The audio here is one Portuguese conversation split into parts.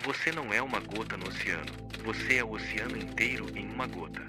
Você não é uma gota no oceano, você é o oceano inteiro em uma gota.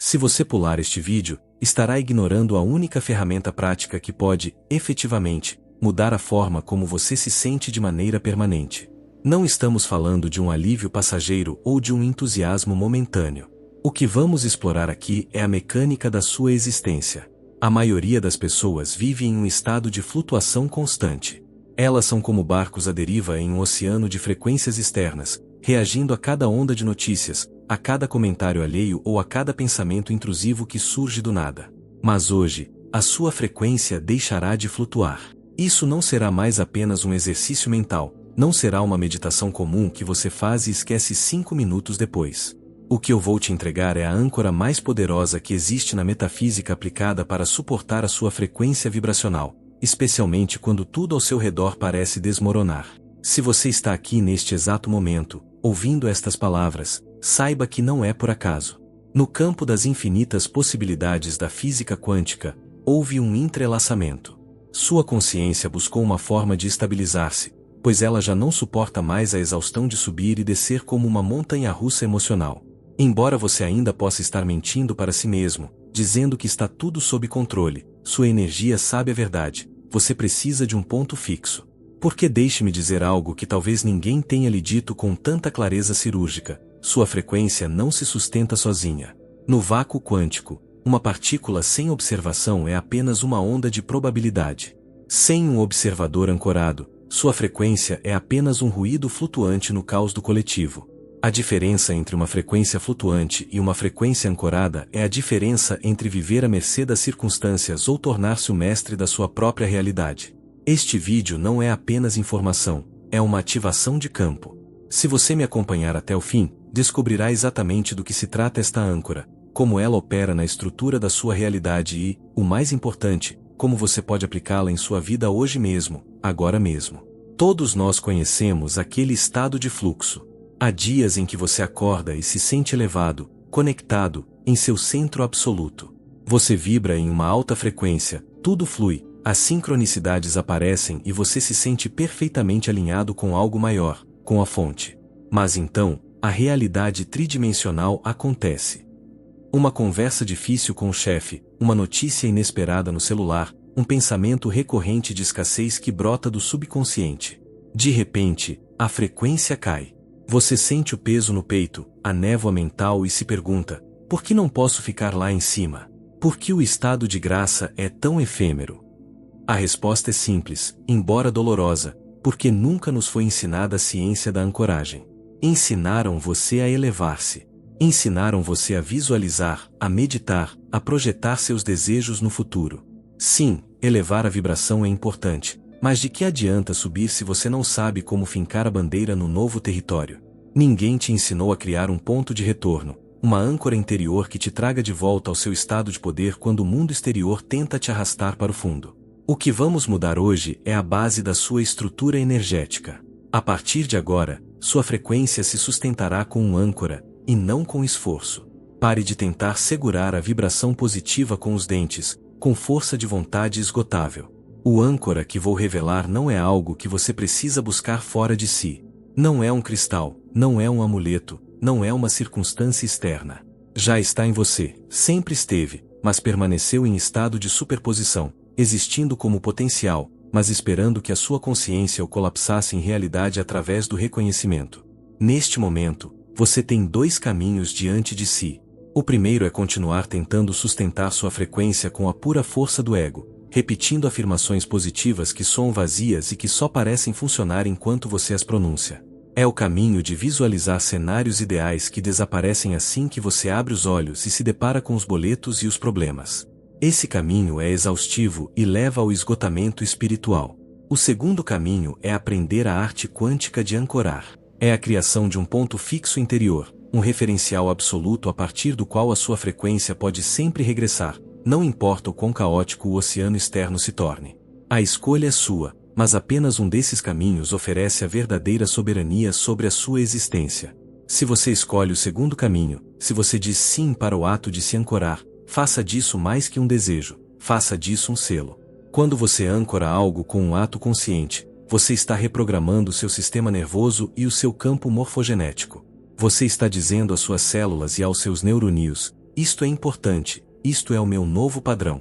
Se você pular este vídeo, estará ignorando a única ferramenta prática que pode, efetivamente, mudar a forma como você se sente de maneira permanente. Não estamos falando de um alívio passageiro ou de um entusiasmo momentâneo. O que vamos explorar aqui é a mecânica da sua existência. A maioria das pessoas vive em um estado de flutuação constante. Elas são como barcos à deriva em um oceano de frequências externas, reagindo a cada onda de notícias, a cada comentário alheio ou a cada pensamento intrusivo que surge do nada. Mas hoje, a sua frequência deixará de flutuar. Isso não será mais apenas um exercício mental, não será uma meditação comum que você faz e esquece 5 minutos depois. O que eu vou te entregar é a âncora mais poderosa que existe na metafísica aplicada para suportar a sua frequência vibracional, especialmente quando tudo ao seu redor parece desmoronar. Se você está aqui neste exato momento, ouvindo estas palavras, saiba que não é por acaso. No campo das infinitas possibilidades da física quântica, houve um entrelaçamento. Sua consciência buscou uma forma de estabilizar-se, pois ela já não suporta mais a exaustão de subir e descer como uma montanha-russa emocional. Embora você ainda possa estar mentindo para si mesmo, dizendo que está tudo sob controle, sua energia sabe a verdade, você precisa de um ponto fixo. Porque deixe-me dizer algo que talvez ninguém tenha lhe dito com tanta clareza cirúrgica, sua frequência não se sustenta sozinha. No vácuo quântico, uma partícula sem observação é apenas uma onda de probabilidade. Sem um observador ancorado, sua frequência é apenas um ruído flutuante no caos do coletivo. A diferença entre uma frequência flutuante e uma frequência ancorada é a diferença entre viver à mercê das circunstâncias ou tornar-se o mestre da sua própria realidade. Este vídeo não é apenas informação, é uma ativação de campo. Se você me acompanhar até o fim, descobrirá exatamente do que se trata esta âncora, como ela opera na estrutura da sua realidade e, o mais importante, como você pode aplicá-la em sua vida hoje mesmo, agora mesmo. Todos nós conhecemos aquele estado de fluxo. Há dias em que você acorda e se sente elevado, conectado, em seu centro absoluto. Você vibra em uma alta frequência, tudo flui, as sincronicidades aparecem e você se sente perfeitamente alinhado com algo maior, com a fonte. Mas então, a realidade tridimensional acontece. Uma conversa difícil com o chefe, uma notícia inesperada no celular, um pensamento recorrente de escassez que brota do subconsciente. De repente, a frequência cai. Você sente o peso no peito, a névoa mental e se pergunta, por que não posso ficar lá em cima? Por que o estado de graça é tão efêmero? A resposta é simples, embora dolorosa, porque nunca nos foi ensinada a ciência da ancoragem. Ensinaram você a elevar-se. Ensinaram você a visualizar, a meditar, a projetar seus desejos no futuro. Sim, elevar a vibração é importante. Mas de que adianta subir se você não sabe como fincar a bandeira no novo território? Ninguém te ensinou a criar um ponto de retorno, uma âncora interior que te traga de volta ao seu estado de poder quando o mundo exterior tenta te arrastar para o fundo. O que vamos mudar hoje é a base da sua estrutura energética. A partir de agora, sua frequência se sustentará com um âncora, e não com esforço. Pare de tentar segurar a vibração positiva com os dentes, com força de vontade esgotável. O âncora que vou revelar não é algo que você precisa buscar fora de si. Não é um cristal, não é um amuleto, não é uma circunstância externa. Já está em você, sempre esteve, mas permaneceu em estado de superposição, existindo como potencial, mas esperando que a sua consciência o colapsasse em realidade através do reconhecimento. Neste momento, você tem 2 caminhos diante de si. O primeiro é continuar tentando sustentar sua frequência com a pura força do ego, repetindo afirmações positivas que soam vazias e que só parecem funcionar enquanto você as pronuncia. É o caminho de visualizar cenários ideais que desaparecem assim que você abre os olhos e se depara com os boletos e os problemas. Esse caminho é exaustivo e leva ao esgotamento espiritual. O segundo caminho é aprender a arte quântica de ancorar. É a criação de um ponto fixo interior, um referencial absoluto a partir do qual a sua frequência pode sempre regressar, não importa o quão caótico o oceano externo se torne. A escolha é sua, mas apenas um desses caminhos oferece a verdadeira soberania sobre a sua existência. Se você escolhe o segundo caminho, se você diz sim para o ato de se ancorar, faça disso mais que um desejo, faça disso um selo. Quando você âncora algo com um ato consciente, você está reprogramando seu sistema nervoso e o seu campo morfogenético. Você está dizendo às suas células e aos seus neurônios: isto é importante, isto é o meu novo padrão.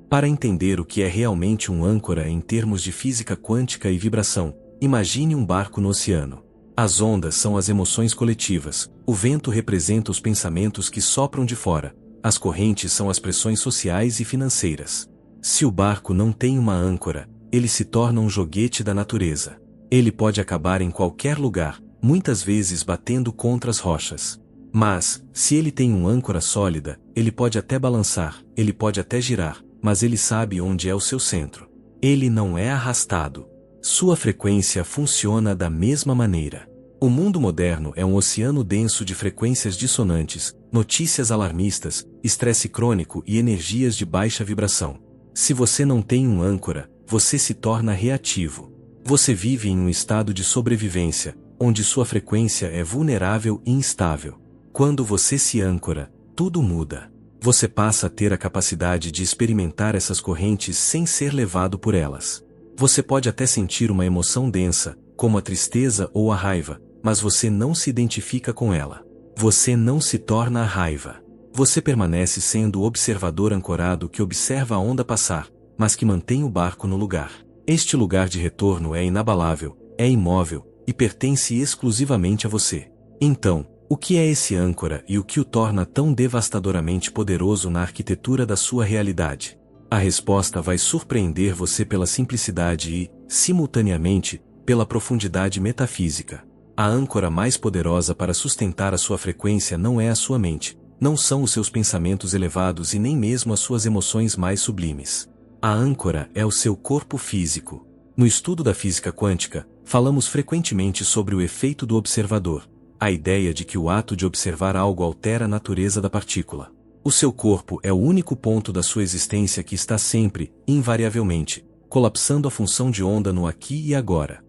Para entender o que é realmente um âncora em termos de física quântica e vibração, imagine um barco no oceano. As ondas são as emoções coletivas, o vento representa os pensamentos que sopram de fora, as correntes são as pressões sociais e financeiras. Se o barco não tem uma âncora, ele se torna um joguete da natureza. Ele pode acabar em qualquer lugar, muitas vezes batendo contra as rochas. Mas, se ele tem uma âncora sólida, ele pode até balançar, ele pode até girar, mas ele sabe onde é o seu centro. Ele não é arrastado. Sua frequência funciona da mesma maneira. O mundo moderno é um oceano denso de frequências dissonantes, notícias alarmistas, estresse crônico e energias de baixa vibração. Se você não tem um âncora, você se torna reativo. Você vive em um estado de sobrevivência, onde sua frequência é vulnerável e instável. Quando você se âncora, tudo muda. Você passa a ter a capacidade de experimentar essas correntes sem ser levado por elas. Você pode até sentir uma emoção densa, como a tristeza ou a raiva, mas você não se identifica com ela. Você não se torna a raiva. Você permanece sendo o observador ancorado que observa a onda passar, mas que mantém o barco no lugar. Este lugar de retorno é inabalável, é imóvel, e pertence exclusivamente a você. Então, o que é esse âncora e o que o torna tão devastadoramente poderoso na arquitetura da sua realidade? A resposta vai surpreender você pela simplicidade e, simultaneamente, pela profundidade metafísica. A âncora mais poderosa para sustentar a sua frequência não é a sua mente, não são os seus pensamentos elevados e nem mesmo as suas emoções mais sublimes. A âncora é o seu corpo físico. No estudo da física quântica, falamos frequentemente sobre o efeito do observador, a ideia de que o ato de observar algo altera a natureza da partícula. O seu corpo é o único ponto da sua existência que está sempre, invariavelmente, colapsando a função de onda no aqui e agora.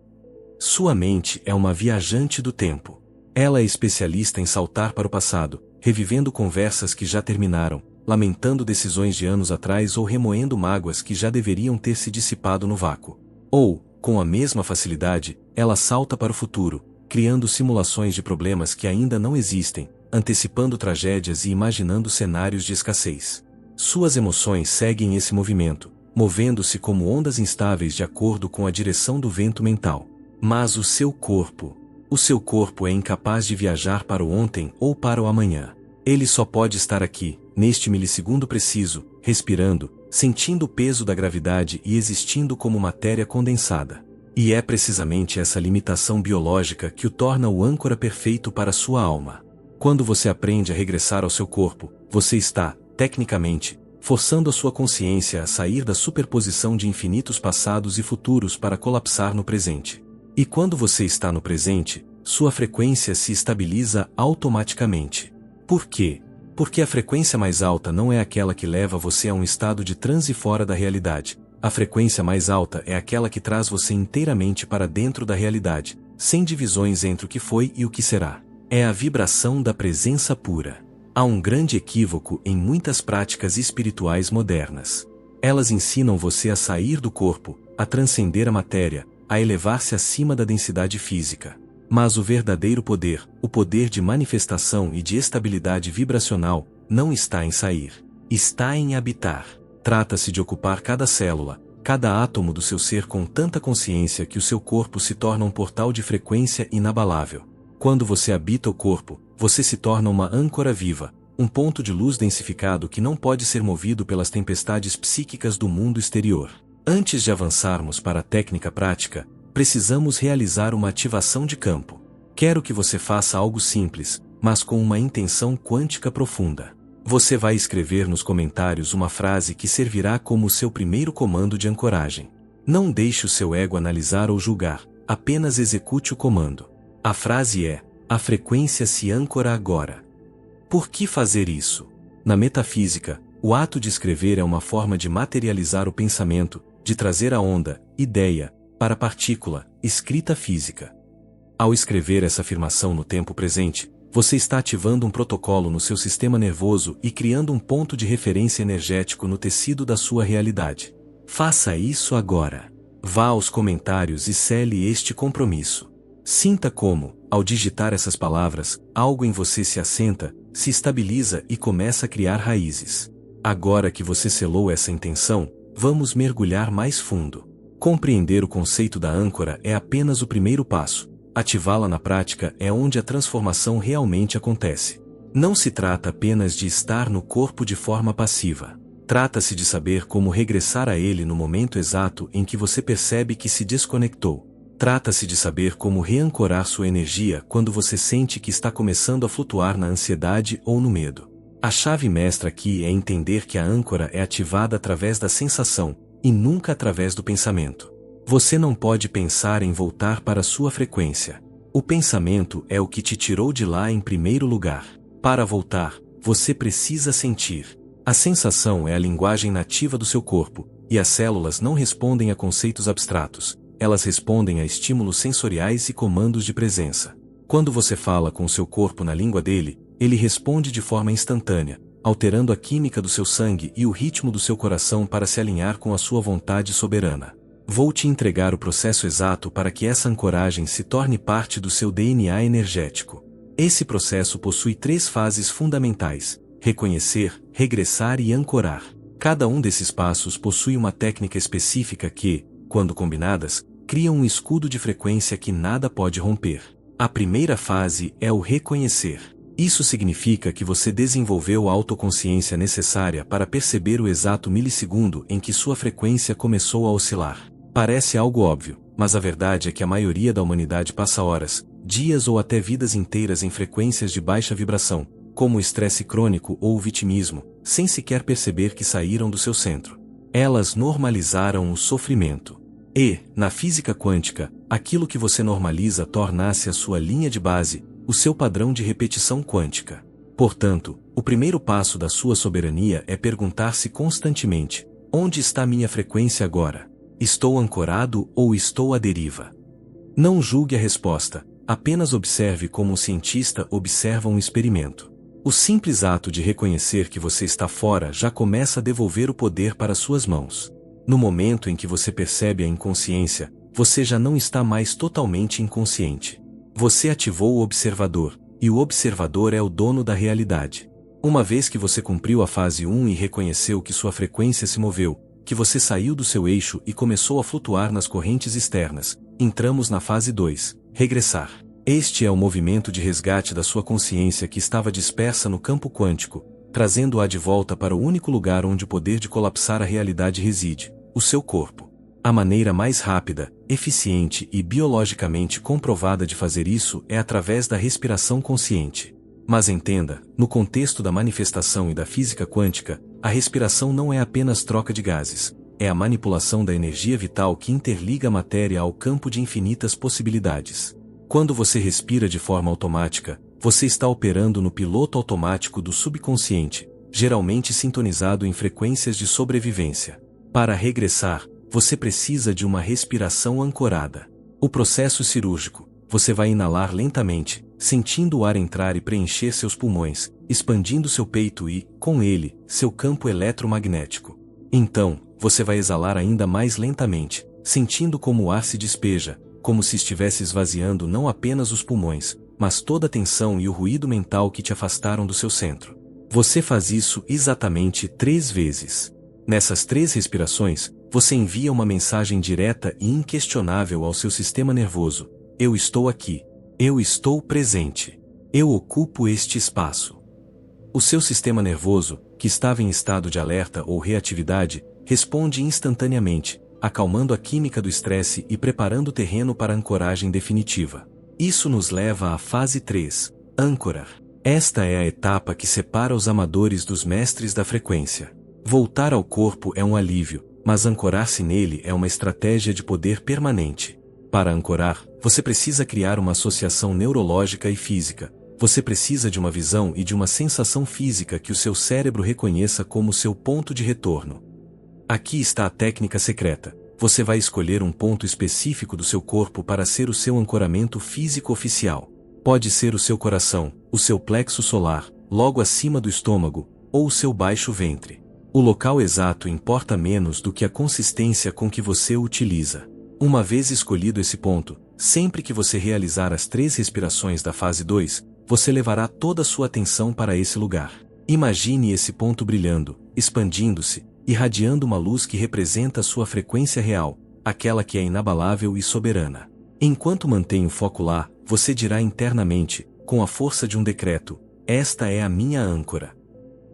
Sua mente é uma viajante do tempo. Ela é especialista em saltar para o passado, revivendo conversas que já terminaram, lamentando decisões de anos atrás ou remoendo mágoas que já deveriam ter se dissipado no vácuo. Ou, com a mesma facilidade, ela salta para o futuro, criando simulações de problemas que ainda não existem, antecipando tragédias e imaginando cenários de escassez. Suas emoções seguem esse movimento, movendo-se como ondas instáveis de acordo com a direção do vento mental. Mas o seu corpo é incapaz de viajar para o ontem ou para o amanhã. Ele só pode estar aqui, neste milissegundo preciso, respirando, sentindo o peso da gravidade e existindo como matéria condensada. E é precisamente essa limitação biológica que o torna o âncora perfeito para sua alma. Quando você aprende a regressar ao seu corpo, você está, tecnicamente, forçando a sua consciência a sair da superposição de infinitos passados e futuros para colapsar no presente. E quando você está no presente, sua frequência se estabiliza automaticamente. Por quê? Porque a frequência mais alta não é aquela que leva você a um estado de transe fora da realidade. A frequência mais alta é aquela que traz você inteiramente para dentro da realidade, sem divisões entre o que foi e o que será. É a vibração da presença pura. Há um grande equívoco em muitas práticas espirituais modernas. Elas ensinam você a sair do corpo, a transcender a matéria, a elevar-se acima da densidade física. Mas o verdadeiro poder, o poder de manifestação e de estabilidade vibracional, não está em sair. Está em habitar. Trata-se de ocupar cada célula, cada átomo do seu ser com tanta consciência que o seu corpo se torna um portal de frequência inabalável. Quando você habita o corpo, você se torna uma âncora viva, um ponto de luz densificado que não pode ser movido pelas tempestades psíquicas do mundo exterior. Antes de avançarmos para a técnica prática, precisamos realizar uma ativação de campo. Quero que você faça algo simples, mas com uma intenção quântica profunda. Você vai escrever nos comentários uma frase que servirá como o seu primeiro comando de ancoragem. Não deixe o seu ego analisar ou julgar, apenas execute o comando. A frase é: a frequência se âncora agora. Por que fazer isso? Na metafísica, o ato de escrever é uma forma de materializar o pensamento, de trazer a onda, ideia, para a partícula, escrita física. Ao escrever essa afirmação no tempo presente, você está ativando um protocolo no seu sistema nervoso e criando um ponto de referência energético no tecido da sua realidade. Faça isso agora. Vá aos comentários e sele este compromisso. Sinta como, ao digitar essas palavras, algo em você se assenta, se estabiliza e começa a criar raízes. Agora que você selou essa intenção, vamos mergulhar mais fundo. Compreender o conceito da âncora é apenas o primeiro passo. Ativá-la na prática é onde a transformação realmente acontece. Não se trata apenas de estar no corpo de forma passiva. Trata-se de saber como regressar a ele no momento exato em que você percebe que se desconectou. Trata-se de saber como reancorar sua energia quando você sente que está começando a flutuar na ansiedade ou no medo. A chave mestra aqui é entender que a âncora é ativada através da sensação, e nunca através do pensamento. Você não pode pensar em voltar para sua frequência. O pensamento é o que te tirou de lá em primeiro lugar. Para voltar, você precisa sentir. A sensação é a linguagem nativa do seu corpo, e as células não respondem a conceitos abstratos, elas respondem a estímulos sensoriais e comandos de presença. Quando você fala com o seu corpo na língua dele, ele responde de forma instantânea, alterando a química do seu sangue e o ritmo do seu coração para se alinhar com a sua vontade soberana. Vou te entregar o processo exato para que essa ancoragem se torne parte do seu DNA energético. Esse processo possui 3 fases fundamentais: reconhecer, regressar e ancorar. Cada um desses passos possui uma técnica específica que, quando combinadas, criam um escudo de frequência que nada pode romper. A primeira fase é o reconhecer. Isso significa que você desenvolveu a autoconsciência necessária para perceber o exato milissegundo em que sua frequência começou a oscilar. Parece algo óbvio, mas a verdade é que a maioria da humanidade passa horas, dias ou até vidas inteiras em frequências de baixa vibração, como o estresse crônico ou o vitimismo, sem sequer perceber que saíram do seu centro. Elas normalizaram o sofrimento. E, na física quântica, aquilo que você normaliza torna-se a sua linha de base, o seu padrão de repetição quântica. Portanto, o primeiro passo da sua soberania é perguntar-se constantemente: onde está minha frequência agora? Estou ancorado ou estou à deriva? Não julgue a resposta, apenas observe como um cientista observa um experimento. O simples ato de reconhecer que você está fora já começa a devolver o poder para suas mãos. No momento em que você percebe a inconsciência, você já não está mais totalmente inconsciente. Você ativou o observador, e o observador é o dono da realidade. Uma vez que você cumpriu a fase 1 e reconheceu que sua frequência se moveu, que você saiu do seu eixo e começou a flutuar nas correntes externas, entramos na fase 2, regressar. Este é o movimento de resgate da sua consciência que estava dispersa no campo quântico, trazendo-a de volta para o único lugar onde o poder de colapsar a realidade reside, o seu corpo. A maneira mais rápida, eficiente e biologicamente comprovada de fazer isso é através da respiração consciente. Mas entenda, no contexto da manifestação e da física quântica, a respiração não é apenas troca de gases, é a manipulação da energia vital que interliga a matéria ao campo de infinitas possibilidades. Quando você respira de forma automática, você está operando no piloto automático do subconsciente, geralmente sintonizado em frequências de sobrevivência. Para regressar, você precisa de uma respiração ancorada. O processo cirúrgico: você vai inalar lentamente, sentindo o ar entrar e preencher seus pulmões, expandindo seu peito e, com ele, seu campo eletromagnético. Então, você vai exalar ainda mais lentamente, sentindo como o ar se despeja, como se estivesse esvaziando não apenas os pulmões, mas toda a tensão e o ruído mental que te afastaram do seu centro. Você faz isso exatamente 3 vezes. Nessas 3 respirações, você envia uma mensagem direta e inquestionável ao seu sistema nervoso: eu estou aqui. Eu estou presente. Eu ocupo este espaço. O seu sistema nervoso, que estava em estado de alerta ou reatividade, responde instantaneamente, acalmando a química do estresse e preparando o terreno para a ancoragem definitiva. Isso nos leva à fase 3, âncorar. Esta é a etapa que separa os amadores dos mestres da frequência. Voltar ao corpo é um alívio, mas ancorar-se nele é uma estratégia de poder permanente. Para ancorar, você precisa criar uma associação neurológica e física. Você precisa de uma visão e de uma sensação física que o seu cérebro reconheça como seu ponto de retorno. Aqui está a técnica secreta. Você vai escolher um ponto específico do seu corpo para ser o seu ancoramento físico oficial. Pode ser o seu coração, o seu plexo solar, logo acima do estômago, ou o seu baixo ventre. O local exato importa menos do que a consistência com que você o utiliza. Uma vez escolhido esse ponto, sempre que você realizar as 3 respirações da fase 2, você levará toda a sua atenção para esse lugar. Imagine esse ponto brilhando, expandindo-se, irradiando uma luz que representa a sua frequência real, aquela que é inabalável e soberana. Enquanto mantém o foco lá, você dirá internamente, com a força de um decreto: esta é a minha âncora.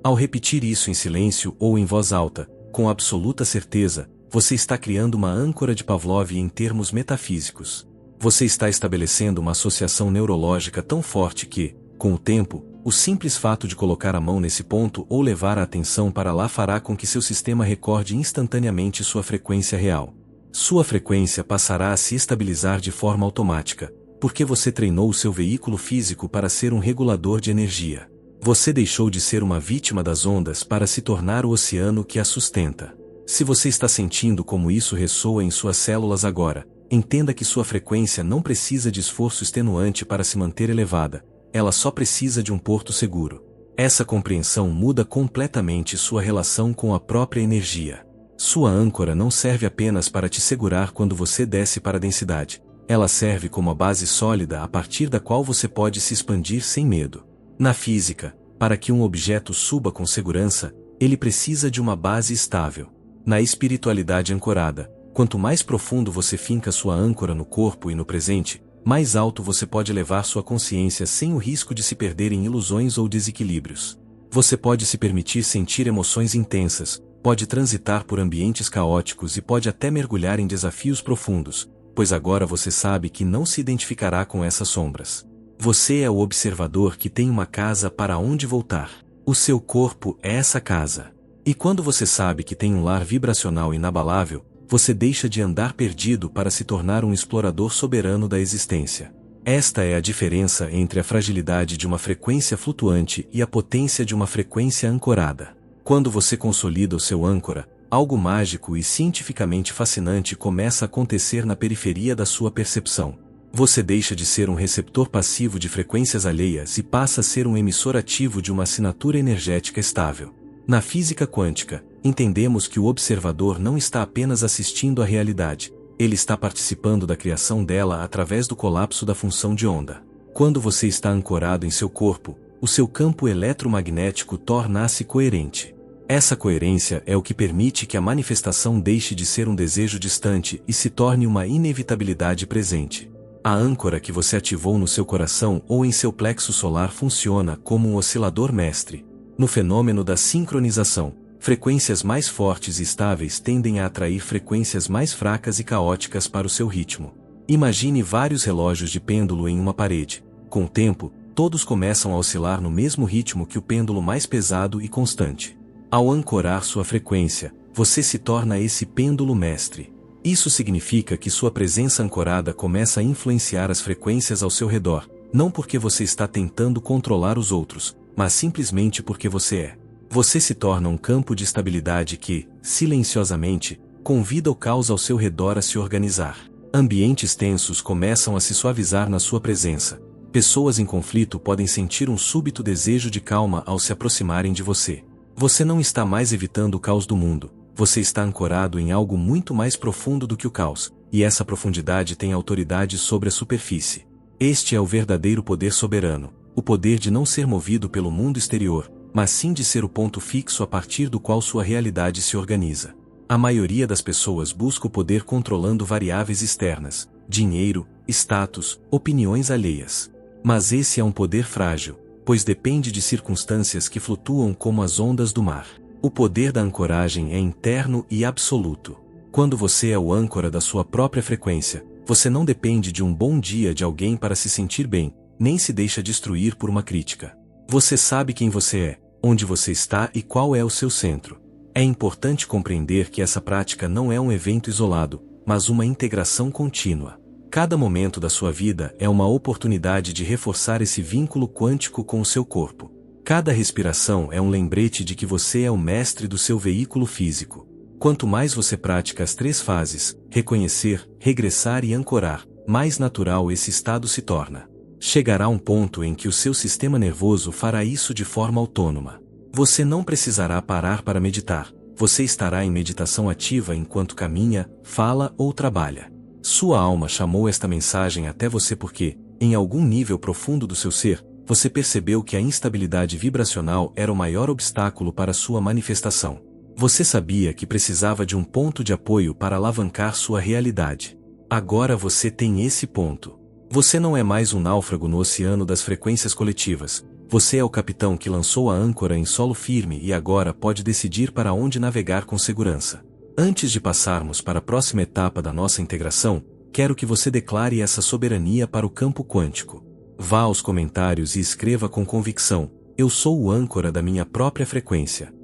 Ao repetir isso em silêncio ou em voz alta, com absoluta certeza, você está criando uma âncora de Pavlov em termos metafísicos. Você está estabelecendo uma associação neurológica tão forte que, com o tempo, o simples fato de colocar a mão nesse ponto ou levar a atenção para lá fará com que seu sistema recorde instantaneamente sua frequência real. Sua frequência passará a se estabilizar de forma automática, porque você treinou o seu veículo físico para ser um regulador de energia. Você deixou de ser uma vítima das ondas para se tornar o oceano que a sustenta. Se você está sentindo como isso ressoa em suas células agora, entenda que sua frequência não precisa de esforço extenuante para se manter elevada, ela só precisa de um porto seguro. Essa compreensão muda completamente sua relação com a própria energia. Sua âncora não serve apenas para te segurar quando você desce para a densidade, ela serve como a base sólida a partir da qual você pode se expandir sem medo. Na física, para que um objeto suba com segurança, ele precisa de uma base estável. Na espiritualidade ancorada, quanto mais profundo você finca sua âncora no corpo e no presente, mais alto você pode levar sua consciência sem o risco de se perder em ilusões ou desequilíbrios. Você pode se permitir sentir emoções intensas, pode transitar por ambientes caóticos e pode até mergulhar em desafios profundos, pois agora você sabe que não se identificará com essas sombras. Você é o observador que tem uma casa para onde voltar. O seu corpo é essa casa. E quando você sabe que tem um lar vibracional inabalável, você deixa de andar perdido para se tornar um explorador soberano da existência. Esta é a diferença entre a fragilidade de uma frequência flutuante e a potência de uma frequência ancorada. Quando você consolida o seu âncora, algo mágico e cientificamente fascinante começa a acontecer na periferia da sua percepção. Você deixa de ser um receptor passivo de frequências alheias e passa a ser um emissor ativo de uma assinatura energética estável. Na física quântica, entendemos que o observador não está apenas assistindo à realidade, ele está participando da criação dela através do colapso da função de onda. Quando você está ancorado em seu corpo, o seu campo eletromagnético torna-se coerente. Essa coerência é o que permite que a manifestação deixe de ser um desejo distante e se torne uma inevitabilidade presente. A âncora que você ativou no seu coração ou em seu plexo solar funciona como um oscilador mestre. No fenômeno da sincronização, frequências mais fortes e estáveis tendem a atrair frequências mais fracas e caóticas para o seu ritmo. Imagine vários relógios de pêndulo em uma parede. Com o tempo, todos começam a oscilar no mesmo ritmo que o pêndulo mais pesado e constante. Ao ancorar sua frequência, você se torna esse pêndulo mestre. Isso significa que sua presença ancorada começa a influenciar as frequências ao seu redor, não porque você está tentando controlar os outros, mas simplesmente porque você é. Você se torna um campo de estabilidade que, silenciosamente, convida o caos ao seu redor a se organizar. Ambientes tensos começam a se suavizar na sua presença. Pessoas em conflito podem sentir um súbito desejo de calma ao se aproximarem de você. Você não está mais evitando o caos do mundo, você está ancorado em algo muito mais profundo do que o caos, e essa profundidade tem autoridade sobre a superfície. Este é o verdadeiro poder soberano, o poder de não ser movido pelo mundo exterior, mas sim de ser o ponto fixo a partir do qual sua realidade se organiza. A maioria das pessoas busca o poder controlando variáveis externas, dinheiro, status, opiniões alheias. Mas esse é um poder frágil, pois depende de circunstâncias que flutuam como as ondas do mar. O poder da ancoragem é interno e absoluto. Quando você é o âncora da sua própria frequência, você não depende de um bom dia de alguém para se sentir bem, nem se deixa destruir por uma crítica. Você sabe quem você é, onde você está e qual é o seu centro. É importante compreender que essa prática não é um evento isolado, mas uma integração contínua. Cada momento da sua vida é uma oportunidade de reforçar esse vínculo quântico com o seu corpo. Cada respiração é um lembrete de que você é o mestre do seu veículo físico. Quanto mais você pratica as 3 fases, reconhecer, regressar e ancorar, mais natural esse estado se torna. Chegará um ponto em que o seu sistema nervoso fará isso de forma autônoma. Você não precisará parar para meditar. Você estará em meditação ativa enquanto caminha, fala ou trabalha. Sua alma chamou esta mensagem até você porque, em algum nível profundo do seu ser, você percebeu que a instabilidade vibracional era o maior obstáculo para sua manifestação. Você sabia que precisava de um ponto de apoio para alavancar sua realidade. Agora você tem esse ponto. Você não é mais um náufrago no oceano das frequências coletivas. Você é o capitão que lançou a âncora em solo firme e agora pode decidir para onde navegar com segurança. Antes de passarmos para a próxima etapa da nossa integração, quero que você declare essa soberania para o campo quântico. Vá aos comentários e escreva com convicção: eu sou o âncora da minha própria frequência.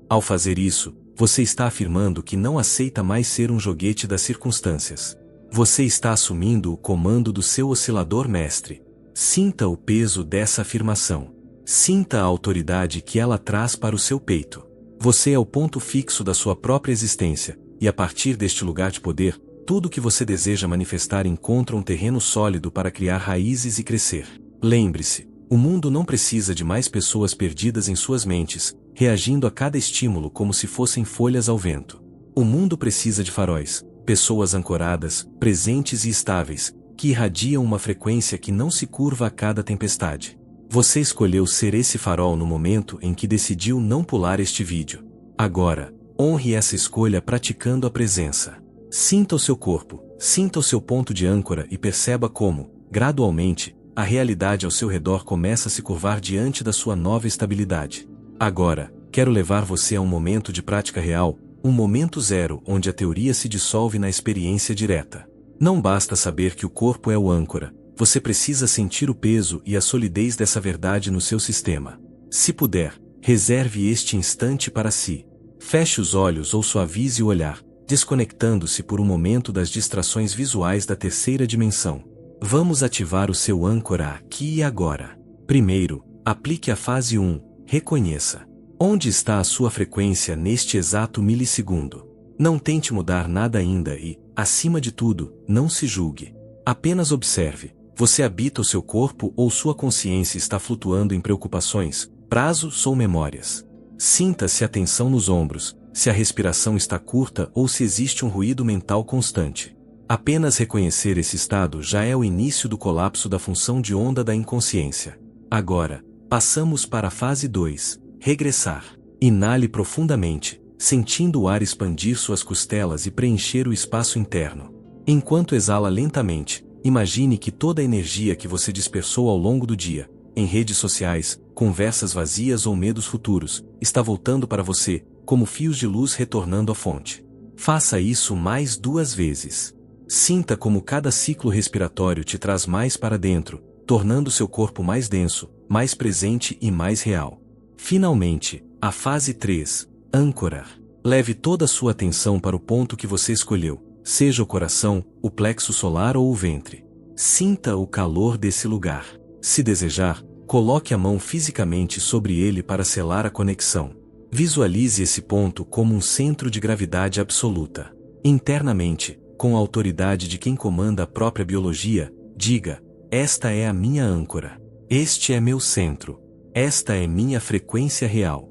Ao fazer isso, você está afirmando que não aceita mais ser um joguete das circunstâncias. Você está assumindo o comando do seu oscilador mestre. Sinta o peso dessa afirmação. Sinta a autoridade que ela traz para o seu peito. Você é o ponto fixo da sua própria existência, e a partir deste lugar de poder, tudo que você deseja manifestar encontra um terreno sólido para criar raízes e crescer. Lembre-se, o mundo não precisa de mais pessoas perdidas em suas mentes, reagindo a cada estímulo como se fossem folhas ao vento. O mundo precisa de faróis, pessoas ancoradas, presentes e estáveis, que irradiam uma frequência que não se curva a cada tempestade. Você escolheu ser esse farol no momento em que decidiu não pular este vídeo. Agora, honre essa escolha praticando a presença. Sinta o seu corpo, sinta o seu ponto de âncora e perceba como, gradualmente, a realidade ao seu redor começa a se curvar diante da sua nova estabilidade. Agora, quero levar você a um momento de prática real, um momento zero onde a teoria se dissolve na experiência direta. Não basta saber que o corpo é o âncora, você precisa sentir o peso e a solidez dessa verdade no seu sistema. Se puder, reserve este instante para si. Feche os olhos ou suavize o olhar, desconectando-se por um momento das distrações visuais da terceira dimensão. Vamos ativar o seu âncora aqui e agora. Primeiro, aplique a fase 1, reconheça. Onde está a sua frequência neste exato milissegundo? Não tente mudar nada ainda e, acima de tudo, não se julgue. Apenas observe. Você habita o seu corpo ou sua consciência está flutuando em preocupações, prazos ou memórias? Sinta se a tensão nos ombros, se a respiração está curta ou se existe um ruído mental constante. Apenas reconhecer esse estado já é o início do colapso da função de onda da inconsciência. Agora, passamos para a fase 2, regressar. Inale profundamente, sentindo o ar expandir suas costelas e preencher o espaço interno. Enquanto exala lentamente, imagine que toda a energia que você dispersou ao longo do dia, em redes sociais, conversas vazias ou medos futuros, está voltando para você, como fios de luz retornando à fonte. Faça isso mais 2 vezes. Sinta como cada ciclo respiratório te traz mais para dentro, tornando seu corpo mais denso, mais presente e mais real. Finalmente, a fase 3, âncorar. Leve toda a sua atenção para o ponto que você escolheu, seja o coração, o plexo solar ou o ventre. Sinta o calor desse lugar. Se desejar, coloque a mão fisicamente sobre ele para selar a conexão. Visualize esse ponto como um centro de gravidade absoluta. Internamente, com a autoridade de quem comanda a própria biologia, diga: esta é a minha âncora. Este é meu centro. Esta é minha frequência real.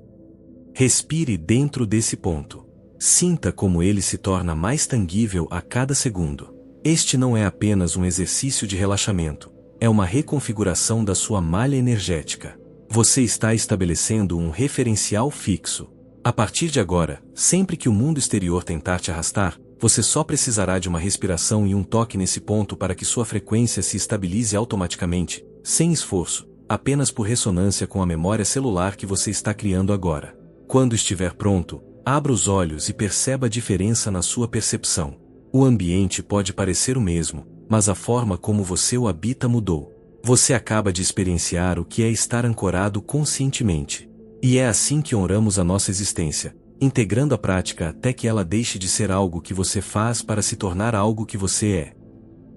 Respire dentro desse ponto. Sinta como ele se torna mais tangível a cada segundo. Este não é apenas um exercício de relaxamento, é uma reconfiguração da sua malha energética. Você está estabelecendo um referencial fixo. A partir de agora, sempre que o mundo exterior tentar te arrastar, você só precisará de uma respiração e um toque nesse ponto para que sua frequência se estabilize automaticamente, sem esforço, apenas por ressonância com a memória celular que você está criando agora. Quando estiver pronto, abra os olhos e perceba a diferença na sua percepção. O ambiente pode parecer o mesmo, mas a forma como você o habita mudou. Você acaba de experienciar o que é estar ancorado conscientemente. E é assim que honramos a nossa existência, integrando a prática até que ela deixe de ser algo que você faz para se tornar algo que você é.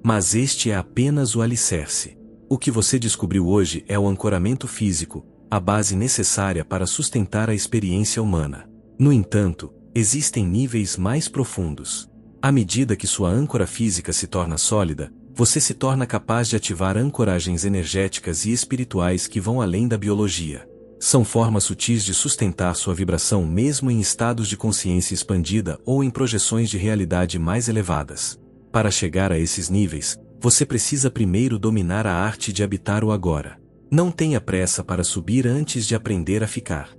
Mas este é apenas o alicerce. O que você descobriu hoje é o ancoramento físico, a base necessária para sustentar a experiência humana. No entanto, existem níveis mais profundos. À medida que sua âncora física se torna sólida, você se torna capaz de ativar ancoragens energéticas e espirituais que vão além da biologia. São formas sutis de sustentar sua vibração mesmo em estados de consciência expandida ou em projeções de realidade mais elevadas. Para chegar a esses níveis, você precisa primeiro dominar a arte de habitar o agora. Não tenha pressa para subir antes de aprender a ficar.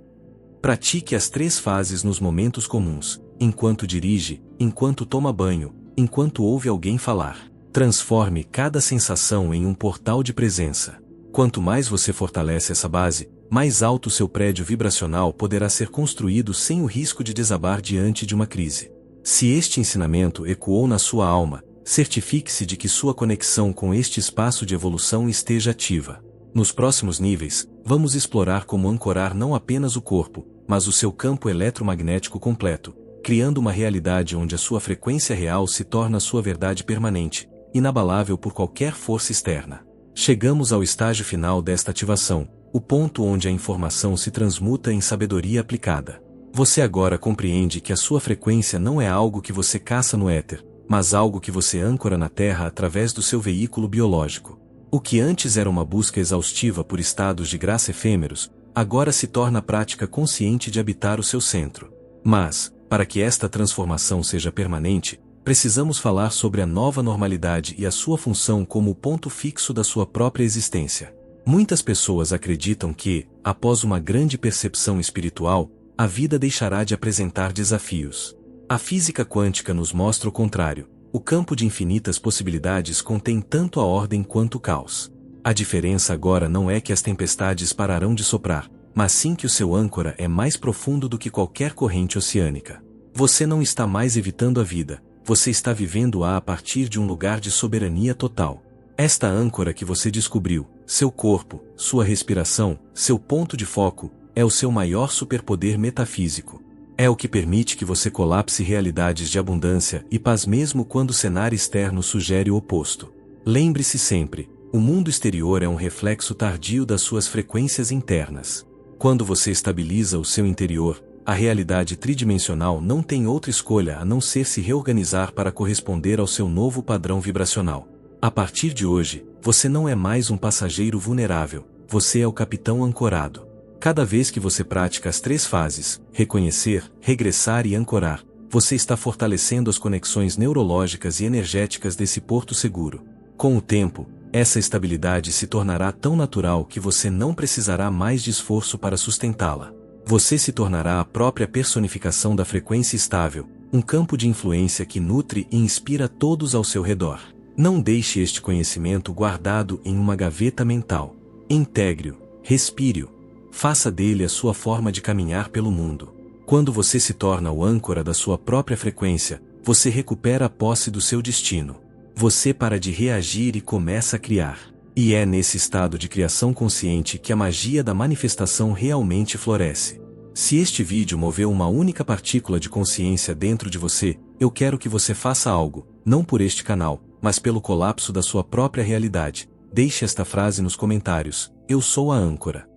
Pratique as 3 fases nos momentos comuns, enquanto dirige, enquanto toma banho, enquanto ouve alguém falar. Transforme cada sensação em um portal de presença. Quanto mais você fortalece essa base, mais alto seu prédio vibracional poderá ser construído sem o risco de desabar diante de uma crise. Se este ensinamento ecoou na sua alma, certifique-se de que sua conexão com este espaço de evolução esteja ativa. Nos próximos níveis, vamos explorar como ancorar não apenas o corpo, mas o seu campo eletromagnético completo, criando uma realidade onde a sua frequência real se torna sua verdade permanente, inabalável por qualquer força externa. Chegamos ao estágio final desta ativação, o ponto onde a informação se transmuta em sabedoria aplicada. Você agora compreende que a sua frequência não é algo que você caça no éter, mas algo que você âncora na Terra através do seu veículo biológico. O que antes era uma busca exaustiva por estados de graça efêmeros, agora se torna a prática consciente de habitar o seu centro. Mas, para que esta transformação seja permanente, precisamos falar sobre a nova normalidade e a sua função como o ponto fixo da sua própria existência. Muitas pessoas acreditam que, após uma grande percepção espiritual, a vida deixará de apresentar desafios. A física quântica nos mostra o contrário. O campo de infinitas possibilidades contém tanto a ordem quanto o caos. A diferença agora não é que as tempestades pararão de soprar, mas sim que o seu âncora é mais profundo do que qualquer corrente oceânica. Você não está mais evitando a vida, você está vivendo-a a partir de um lugar de soberania total. Esta âncora que você descobriu, seu corpo, sua respiração, seu ponto de foco, é o seu maior superpoder metafísico. É o que permite que você colapse realidades de abundância e paz mesmo quando o cenário externo sugere o oposto. Lembre-se sempre, o mundo exterior é um reflexo tardio das suas frequências internas. Quando você estabiliza o seu interior, a realidade tridimensional não tem outra escolha a não ser se reorganizar para corresponder ao seu novo padrão vibracional. A partir de hoje, você não é mais um passageiro vulnerável, você é o capitão ancorado. Cada vez que você pratica as 3 fases, reconhecer, regressar e ancorar, você está fortalecendo as conexões neurológicas e energéticas desse porto seguro. Com o tempo, essa estabilidade se tornará tão natural que você não precisará mais de esforço para sustentá-la. Você se tornará a própria personificação da frequência estável, um campo de influência que nutre e inspira todos ao seu redor. Não deixe este conhecimento guardado em uma gaveta mental. Integre-o, respire-o. Faça dele a sua forma de caminhar pelo mundo. Quando você se torna o âncora da sua própria frequência, você recupera a posse do seu destino. Você para de reagir e começa a criar. E é nesse estado de criação consciente que a magia da manifestação realmente floresce. Se este vídeo moveu uma única partícula de consciência dentro de você, eu quero que você faça algo, não por este canal, mas pelo colapso da sua própria realidade. Deixe esta frase nos comentários: eu sou a âncora.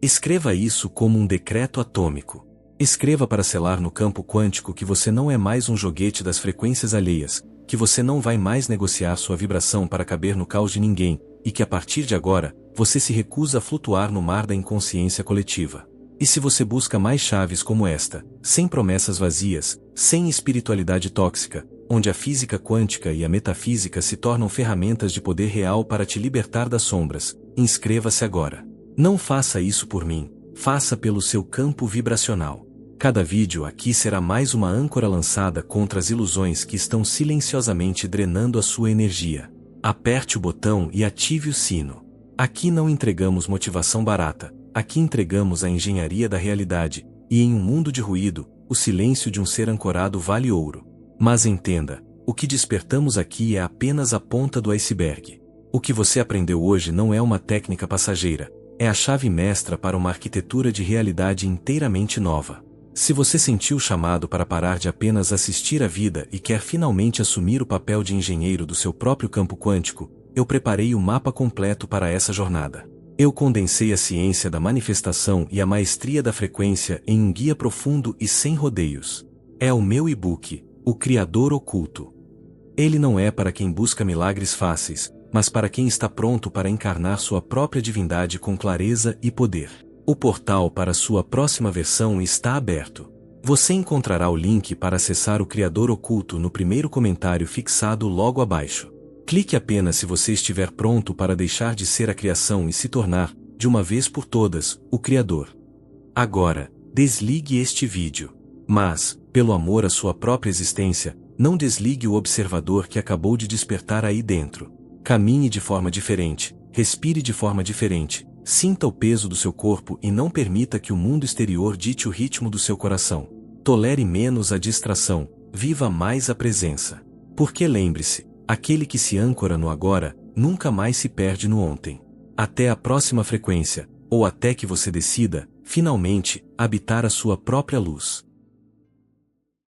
Escreva isso como um decreto atômico. Escreva para selar no campo quântico que você não é mais um joguete das frequências alheias, que você não vai mais negociar sua vibração para caber no caos de ninguém, e que a partir de agora, você se recusa a flutuar no mar da inconsciência coletiva. E se você busca mais chaves como esta, sem promessas vazias, sem espiritualidade tóxica, onde a física quântica e a metafísica se tornam ferramentas de poder real para te libertar das sombras, inscreva-se agora. Não faça isso por mim, faça pelo seu campo vibracional. Cada vídeo aqui será mais uma âncora lançada contra as ilusões que estão silenciosamente drenando a sua energia. Aperte o botão e ative o sino. Aqui não entregamos motivação barata, aqui entregamos a engenharia da realidade, e em um mundo de ruído, o silêncio de um ser ancorado vale ouro. Mas entenda, o que despertamos aqui é apenas a ponta do iceberg. O que você aprendeu hoje não é uma técnica passageira, é a chave mestra para uma arquitetura de realidade inteiramente nova. Se você sentiu o chamado para parar de apenas assistir à vida e quer finalmente assumir o papel de engenheiro do seu próprio campo quântico, eu preparei o mapa completo para essa jornada. Eu condensei a ciência da manifestação e a maestria da frequência em um guia profundo e sem rodeios. É o meu e-book, O Criador Oculto. Ele não é para quem busca milagres fáceis, mas para quem está pronto para encarnar sua própria divindade com clareza e poder. O portal para sua próxima versão está aberto. Você encontrará o link para acessar o Criador Oculto no primeiro comentário fixado logo abaixo. Clique apenas se você estiver pronto para deixar de ser a criação e se tornar, de uma vez por todas, o Criador. Agora, desligue este vídeo. Mas, pelo amor à sua própria existência, não desligue o observador que acabou de despertar aí dentro. Caminhe de forma diferente, respire de forma diferente, sinta o peso do seu corpo e não permita que o mundo exterior dite o ritmo do seu coração. Tolere menos a distração, viva mais a presença. Porque lembre-se, aquele que se âncora no agora, nunca mais se perde no ontem. Até a próxima frequência, ou até que você decida, finalmente, habitar a sua própria luz.